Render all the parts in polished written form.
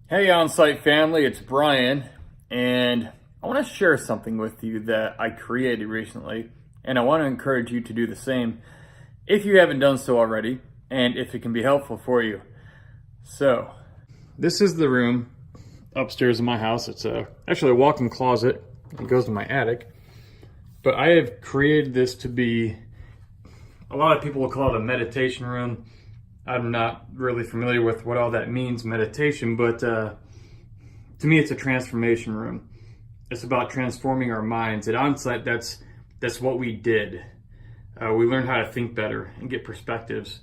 Hey OnSite family, it's Brian, and I want to share something with you that I created recently, and I want to encourage you to do the same if you haven't done so already, and if it can be helpful for you. So, this is the room upstairs in my house. It's actually a walk-in closet. It goes to my attic, but I have created this to be, a lot of people will call it a meditation room. I'm not really familiar with what all that means, meditation, but to me it's a transformation room. It's about transforming our minds. At OnSite, that's what we did. We learned how to think better and get perspectives.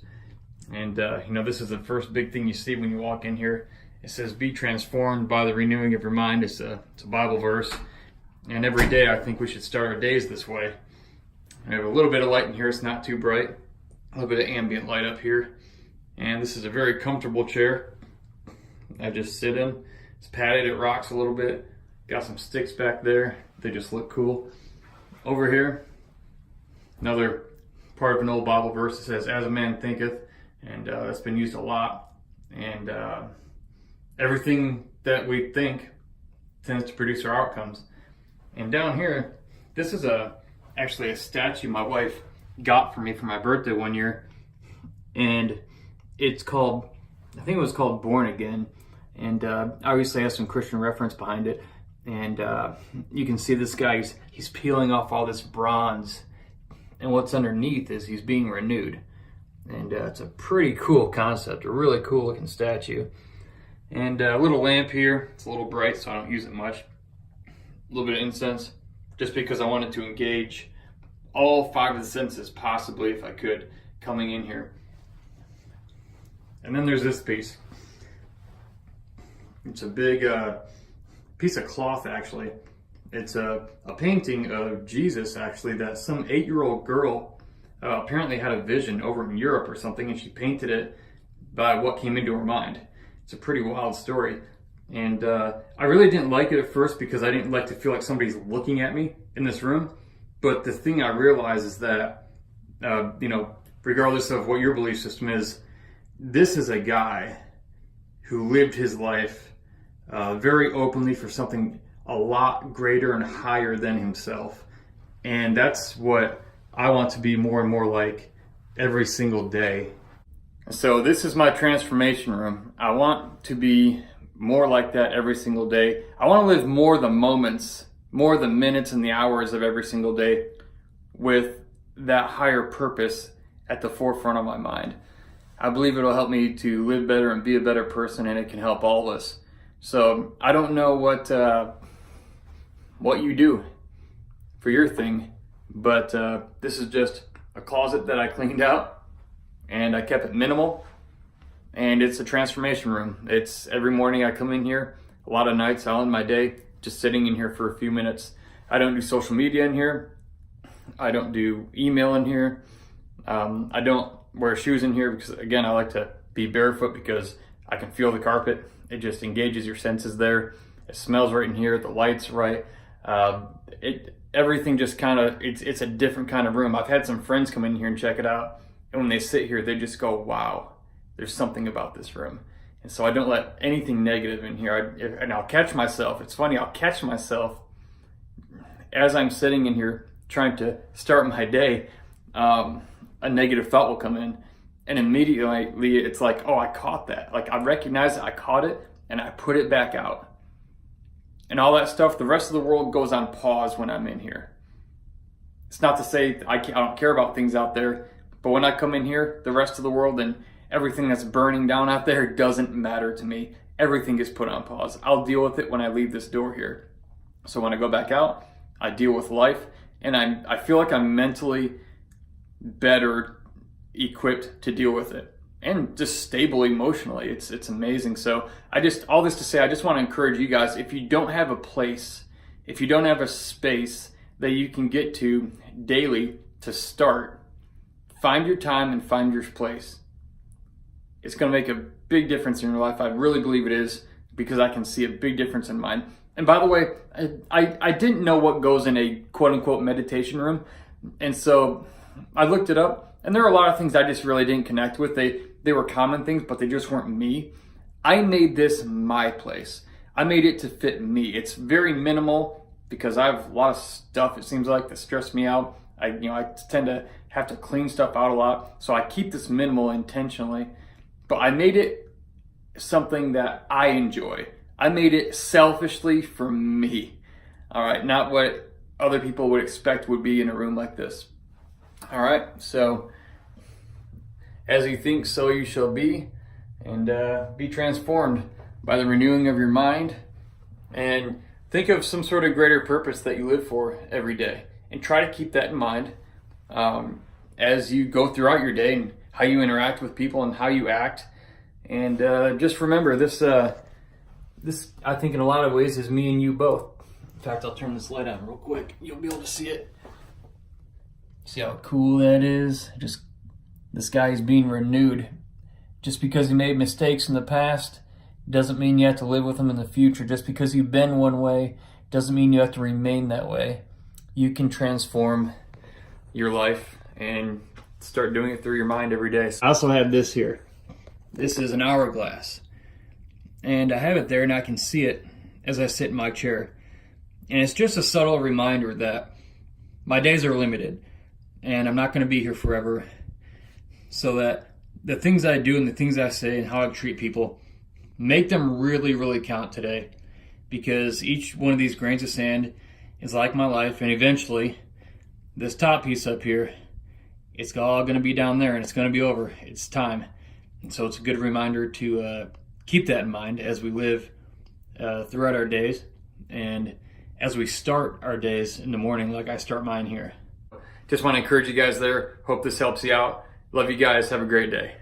And this is the first big thing you see when you walk in here. It says, be transformed by the renewing of your mind. It's a Bible verse. And every day I think we should start our days this way. I have a little bit of light in here, it's not too bright. A little bit of ambient light up here. And this is a very comfortable chair. I just sit in. It's padded, it rocks a little bit. Got some sticks back there. They just look cool. Over here, another part of an old Bible verse that says, as a man thinketh. And that's been used a lot. And everything that we think tends to produce our outcomes. And down here, this is actually a statue my wife got for me for my birthday one year. And it's called, I think it was called Born Again, and obviously has some Christian reference behind it. And you can see this guy, he's peeling off all this bronze, and what's underneath is he's being renewed. And it's a pretty cool concept, a really cool looking statue. And a little lamp here, it's a little bright so I don't use it much. A little bit of incense, just because I wanted to engage all 5 of the senses possibly, if I could, coming in here. And then there's this piece. It's a big piece of cloth, actually. It's a painting of Jesus, actually, that some 8-year-old girl apparently had a vision over in Europe or something, and she painted it by what came into her mind. It's a pretty wild story. And I really didn't like it at first because I didn't like to feel like somebody's looking at me in this room. But the thing I realized is that, regardless of what your belief system is, this is a guy who lived his life very openly for something a lot greater and higher than himself. And that's what I want to be more and more like every single day. So this is my transformation room. I want to be more like that every single day. I want to live more the moments, more the minutes and the hours of every single day with that higher purpose at the forefront of my mind. I believe it'll help me to live better and be a better person, and it can help all of us. So I don't know what you do for your thing, but this is just a closet that I cleaned out, and I kept it minimal, and it's a transformation room. It's every morning I come in here, a lot of nights I'll end my day just sitting in here for a few minutes. I don't do social media in here. I don't do email in here. I don't wear shoes in here because, again, I like to be barefoot because I can feel the carpet. It just engages your senses there. It smells right in here. The light's right. Everything just kind of, it's a different kind of room. I've had some friends come in here and check it out, and when they sit here, they just go, wow, there's something about this room. And so I don't let anything negative in here. And I'll catch myself. It's funny, I'll catch myself as I'm sitting in here trying to start my day. A negative thought will come in, and immediately it's like, oh, I caught that. Like, I recognize it, I caught it, and I put it back out. And all that stuff, the rest of the world goes on pause when I'm in here. It's not to say I don't care about things out there, but when I come in here, the rest of the world and everything that's burning down out there doesn't matter to me. Everything is put on pause. I'll deal with it when I leave this door here. So when I go back out, I deal with life, and I feel like I'm mentally better equipped to deal with it, and just stable emotionally. It's amazing. So all this to say, I just want to encourage you guys, if you don't have a place, if you don't have a space that you can get to daily to start, find your time and find your place. It's going to make a big difference in your life. I really believe it is, because I can see a big difference in mine. And by the way, I didn't know what goes in a quote-unquote meditation room, and so I looked it up, and there are a lot of things I just really didn't connect with. They were common things, but they just weren't me. I made this my place. I made it to fit me. It's very minimal because I have a lot of stuff, it seems like, that stress me out. I tend to have to clean stuff out a lot. So I keep this minimal intentionally, but I made it something that I enjoy. I made it selfishly for me. All right, not what other people would expect would be in a room like this. All right, so as you think, so you shall be, and be transformed by the renewing of your mind, and think of some sort of greater purpose that you live for every day, and try to keep that in mind as you go throughout your day and how you interact with people and how you act. And just remember, this I think in a lot of ways is me and you both. In fact, I'll turn this light on real quick. You'll be able to see it. See how cool that is? Just this guy is being renewed. Just because he made mistakes in the past doesn't mean you have to live with them in the future. Just because you've been one way doesn't mean you have to remain that way. You can transform your life and start doing it through your mind every day. I also have this here. This is an hourglass. And I have it there and I can see it as I sit in my chair. And it's just a subtle reminder that my days are limited and I'm not going to be here forever. So that the things I do and the things I say and how I treat people, make them really, really count today. Because each one of these grains of sand is like my life, and eventually this top piece up here, it's all going to be down there and it's going to be over. It's time. And so it's a good reminder to keep that in mind as we live throughout our days and as we start our days in the morning, like I start mine here. Just want to encourage you guys there. Hope this helps you out. Love you guys. Have a great day.